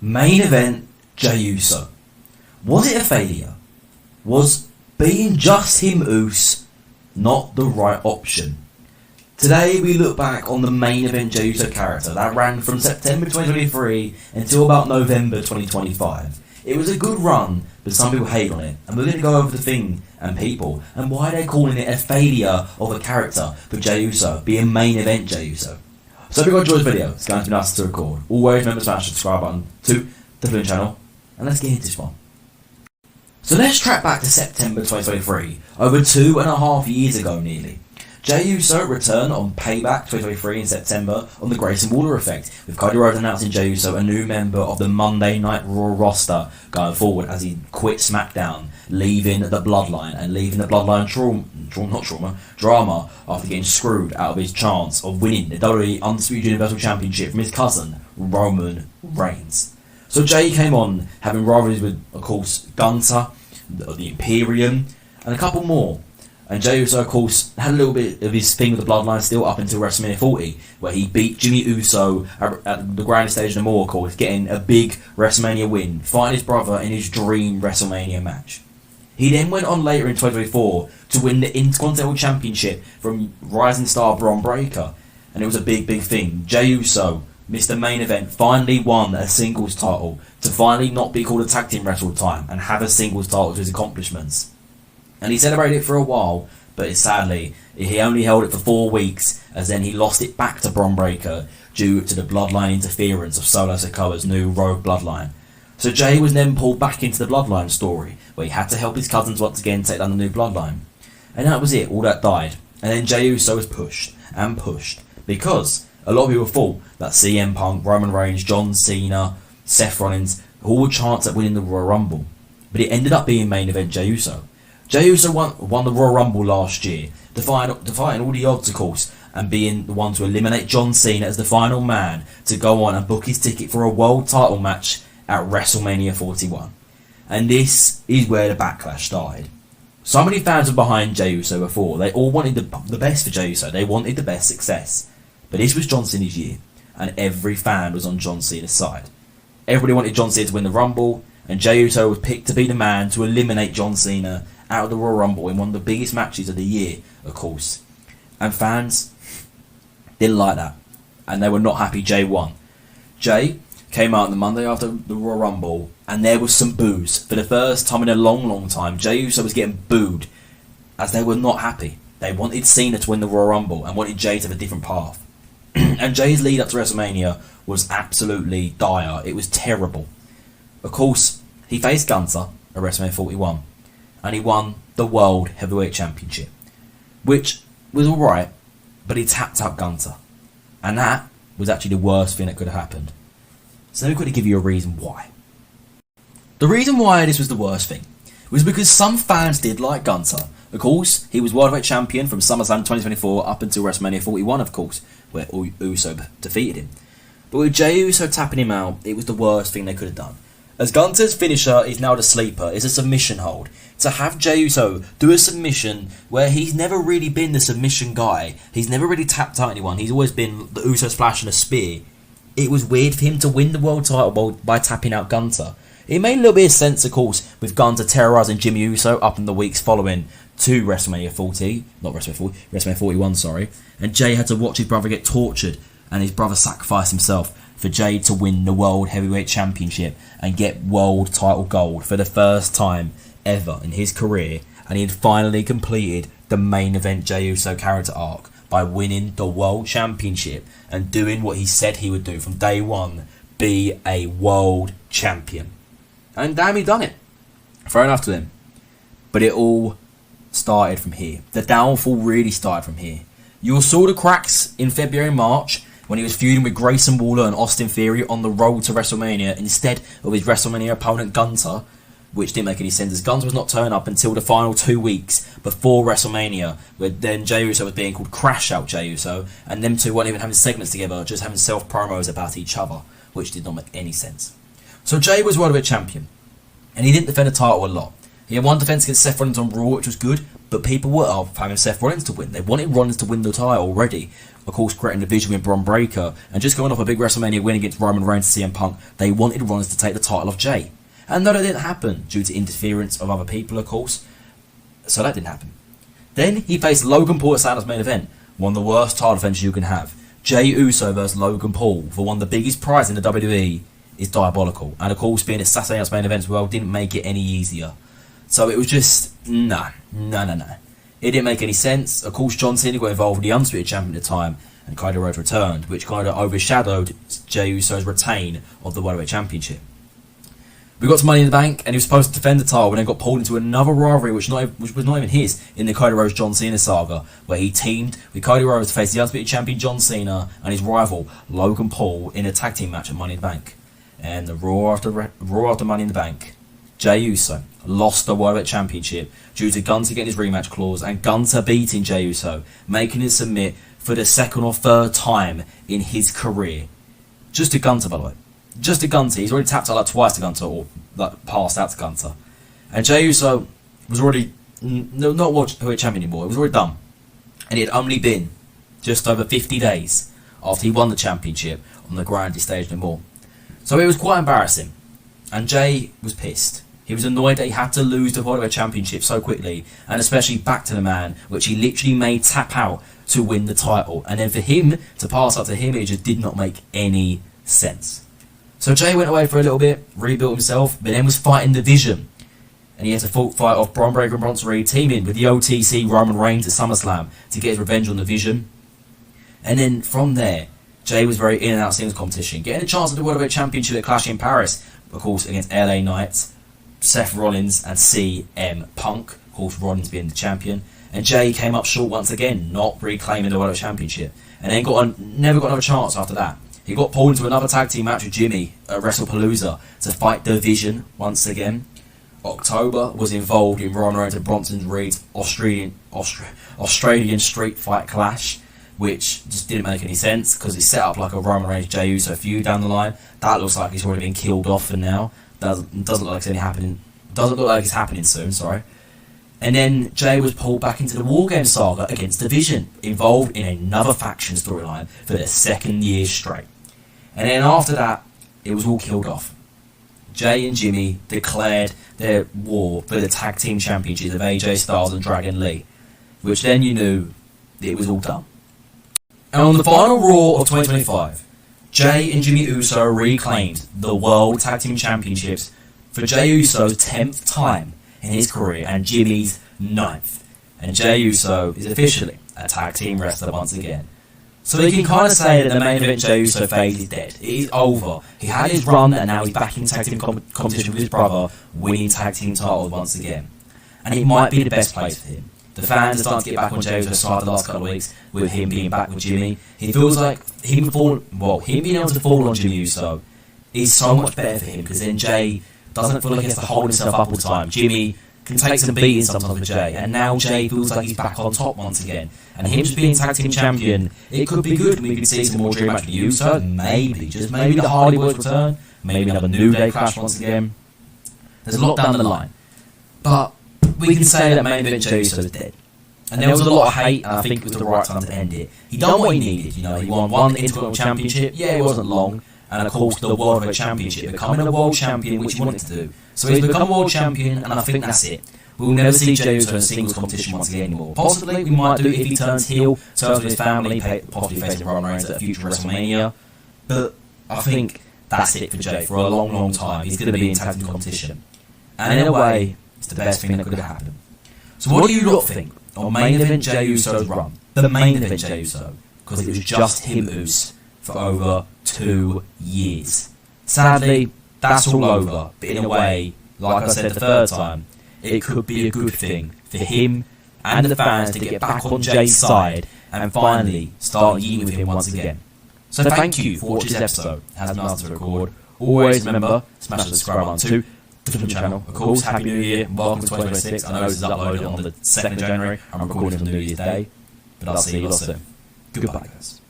Main event, Jey Uso. Was it a failure? Was being just him Uso not the right option? Today we look back on the main event Jey Uso character that ran from September 2023 until about November 2025. It was a good run, but some people hate on it, and we're going to go over the thing and people and why they're calling it a failure of a character for Jey Uso being main event Jey Uso. So if you enjoyed the video, it's going to be nice to record. Always remember to smash the subscribe button to the Fluent channel, and let's get into this one. So let's track back to September 2023, over 2.5 years ago nearly. Jey Uso returned on Payback 2023 in September on the Grayson Waller effect, with Cody Rhodes announcing Jey Uso a new member of the Monday Night Raw roster going forward as he quit SmackDown, leaving the Bloodline and leaving the Bloodline drama after getting screwed out of his chance of winning the WWE Undisputed Universal Championship from his cousin, Roman Reigns. So Jey came on having rivalries with, of course, Gunther, the Imperium, and a couple more. And Jey Uso, of course, had a little bit of his thing with the Bloodline still up until WrestleMania 40, where he beat Jey Uso at the grandest stage of them all, of course, getting a big WrestleMania win, fighting his brother in his dream WrestleMania match. He then went on later in 2024 to win the Intercontinental Championship from rising star Bron Breakker, and it was a big thing. Jey Uso, Mr. Main Event, finally won a singles title to finally not be called a tag team wrestle time and have a singles title to his accomplishments. And he celebrated it for a while, but sadly, he only held it for 4 weeks, as then he lost it back to Bron Breakker due to the Bloodline interference of Solo Sikoa's new Rogue Bloodline. So Jey was then pulled back into the Bloodline story, where he had to help his cousins once again take down the new Bloodline. And that was it, all that died. And then Jey Uso was pushed, because a lot of people thought that CM Punk, Roman Reigns, John Cena, Seth Rollins, all would chance at winning the Royal Rumble. But it ended up being main event Jey Uso. Jey Uso won the Royal Rumble last year, defying all the odds, of course, and being the one to eliminate John Cena as the final man to go on and book his ticket for a world title match at WrestleMania 41. And this is where the backlash started. So many fans were behind Jey Uso before. They all wanted the best for Jey Uso. They wanted the best success. But this was John Cena's year, and every fan was on John Cena's side. Everybody wanted John Cena to win the Rumble, and Jey Uso was picked to be the man to eliminate John Cena out of the Royal Rumble in one of the biggest matches of the year, of course. And fans didn't like that, and they were not happy Jey won. Jey came out on the Monday after the Royal Rumble, and there was some boos. For the first time in a long time, Jey Uso was getting booed, as they were not happy. They wanted Cena to win the Royal Rumble, and wanted Jey to have a different path. And Jey's lead up to WrestleMania was absolutely dire. It was terrible. Of course, he faced Gunther at WrestleMania 41, and he won the World Heavyweight Championship, which was alright, but he tapped out Gunther. And that was actually the worst thing that could have happened. So let me quickly give you a reason why. The reason why this was the worst thing was because some fans did like Gunther. Of course, he was World Heavyweight Champion from SummerSlam 2024 up until WrestleMania 41, of course, where Uso defeated him. But with Jey Uso tapping him out, it was the worst thing they could have done. As Gunther's finisher is now the sleeper, is a submission hold. To have Jey Uso do a submission where he's never really been the submission guy, he's never really tapped out anyone, he's always been the Uso splash and a spear. It was weird for him to win the world title by tapping out Gunther. It made a little bit of sense, of course, with Gunther terrorising Jey Uso up in the weeks following to WrestleMania 41, and Jey had to watch his brother get tortured, and his brother sacrificed himself for Jey to win the World Heavyweight Championship and get world title gold for the first time ever in his career, and he had finally completed the main event Jey Uso character arc by winning the World Championship and doing what he said he would do from day one, be a world champion. And damn, he done it. Fair enough to him. But it all started from here. The downfall really started from here. You saw the cracks in February and March when he was feuding with Grayson Waller and Austin Theory on the road to WrestleMania instead of his WrestleMania opponent Gunther, which didn't make any sense as Gunther was not turning up until the final 2 weeks before WrestleMania, where then Jey Uso was being called Crash Out Jey Uso, and them two weren't even having segments together, just having self-promos about each other, which did not make any sense. So Jey was World Heavyweight Champion, and he didn't defend the title a lot. He had one defense against Seth Rollins on Raw, which was good, but people were having Seth Rollins to win. They wanted Rollins to win the title already. Of course, creating a division with Bron Breakker, and just going off a big WrestleMania win against Roman Reigns and CM Punk, they wanted Rollins to take the title off Jey. And no, that didn't happen, due to interference of other people, of course. So that didn't happen. Then he faced Logan Paul at Saturday's main event, one of the worst title defenses you can have. Jey Uso versus Logan Paul for one of the biggest prizes in the WWE is diabolical. And of course, being at Saturday night's main event as well didn't make it any easier. So it was just, no. It didn't make any sense. Of course, John Cena got involved with the Undisputed Champion at the time, and Cody Rhodes returned, which kind of overshadowed Jey Uso's retain of the World Heavyweight Championship. We got to Money in the Bank, and he was supposed to defend the title, and then got pulled into another rivalry, which was not even his, in the Cody Rhodes John Cena saga, where he teamed with Cody Rhodes to face the Undisputed Champion John Cena and his rival Logan Paul in a tag team match at Money in the Bank. And the Raw after Money in the Bank, Jey Uso lost the World Heavyweight Championship due to Gunther getting his rematch clause and Gunther beating Jey Uso, making him submit for the second or third time in his career. Just to Gunther, by the way. Just to Gunther. He's already tapped out like twice to Gunther, or like passed out to Gunther. And Jey Uso was already not World Heavyweight Champion anymore. It was already done. And it had only been just over 50 days after he won the championship on the grandest stage no more. So it was quite embarrassing. And Jey was pissed. He was annoyed that he had to lose the World Heavyweight Championship so quickly, and especially back to the man, which he literally made tap out to win the title. And then for him to pass up to him, it just did not make any sense. So Jey went away for a little bit, rebuilt himself, but then was fighting the Vision. And he had to fight off Bron Breakker and Bronson Reed, teaming with the OTC Roman Reigns at SummerSlam to get his revenge on the Vision. And then from there, Jey was very in and out of singles competition, getting a chance at the World Heavyweight Championship at Clash in Paris, of course, against LA Knight, Seth Rollins and CM Punk, of course Rollins being the champion, and Jey came up short once again, not reclaiming the World Heavyweight Championship, and then never got another chance after that. He got pulled into another tag team match with Jimmy at WrestlePalooza to fight the Vision once again. October was involved in Roman Reigns and Bronson Reed's Australian street fight clash, which just didn't make any sense because it's set up like a Roman Reigns Jey Uso feud down the line. That looks like he's already been killed off for now. Doesn't look like it's any happening. Doesn't look like it's happening soon. Sorry. And then Jey was pulled back into the War Games saga against the Vision, involved in another faction storyline for the second year straight. And then after that, it was all killed off. Jey and Jimmy declared their war for the tag team championships of AJ Styles and Dragon Lee, which then you knew it was all done. And on the final Raw of 2025, Jey and Jimmy Uso reclaimed the World Tag Team Championships for Jey Uso's 10th time in his career and Jimmy's 9th. And Jey Uso is officially a tag team wrestler once again. So we can kind of say that the main event Jey Uso phase is dead. It is over. He had his run and now he's back in tag team competition with his brother, winning tag team titles once again. And it might be the best place for him. The fans are starting to get back on Jey Uso's side the last couple of weeks with him being back with Jimmy. He feels like him being able to fall on Jimmy Uso is so much better for him because then Jey doesn't feel like he has to hold himself up all the time. Jimmy can take some beatings sometimes with Jey, and now Jey feels like he's back on top once again. And him just being tag team champion, it could be good. We could see some more dream match with Uso, maybe, just maybe the Hardy Boys return, maybe another New Day clash once again. There's a lot down the line, but we can say that main event Jey Uso is dead. And there was a lot of hate, and I think it was the right time to end it. He done what he needed, you know, he won one Intercontinental Championship, yeah, it wasn't long, and of course the World Heavyweight Championship, becoming a World Champion, which he wanted to do. So he's become a World Champion, and I think that's it. We'll never see Jey Uso in a singles competition once again anymore. Possibly we might do if he turns heel, turns with his family, possibly facing Roman Reigns at a future WrestleMania. But I think that's it for Jey for a long, long time. He's going to be in tag team competition. And in a way, it's the best thing that could have happened. So what do you lot think on main event Jey Uso's run? The main event Jey Uso. Because it was just him Uso for over 2 years. Sadly, that's all over. But in a way, like I said the third time, it could be a good thing for him and the fans to get back on Jey's side and finally start eating with him once again. So thank you for watching this episode. It has been nice to record. Always remember, smash the subscribe button too. Different channel. Of course, Happy New Year. Welcome to 2026. I know this is uploaded on the 2nd of January. I'm recording on New Year's Day. But I'll see you lot soon. Goodbye, guys.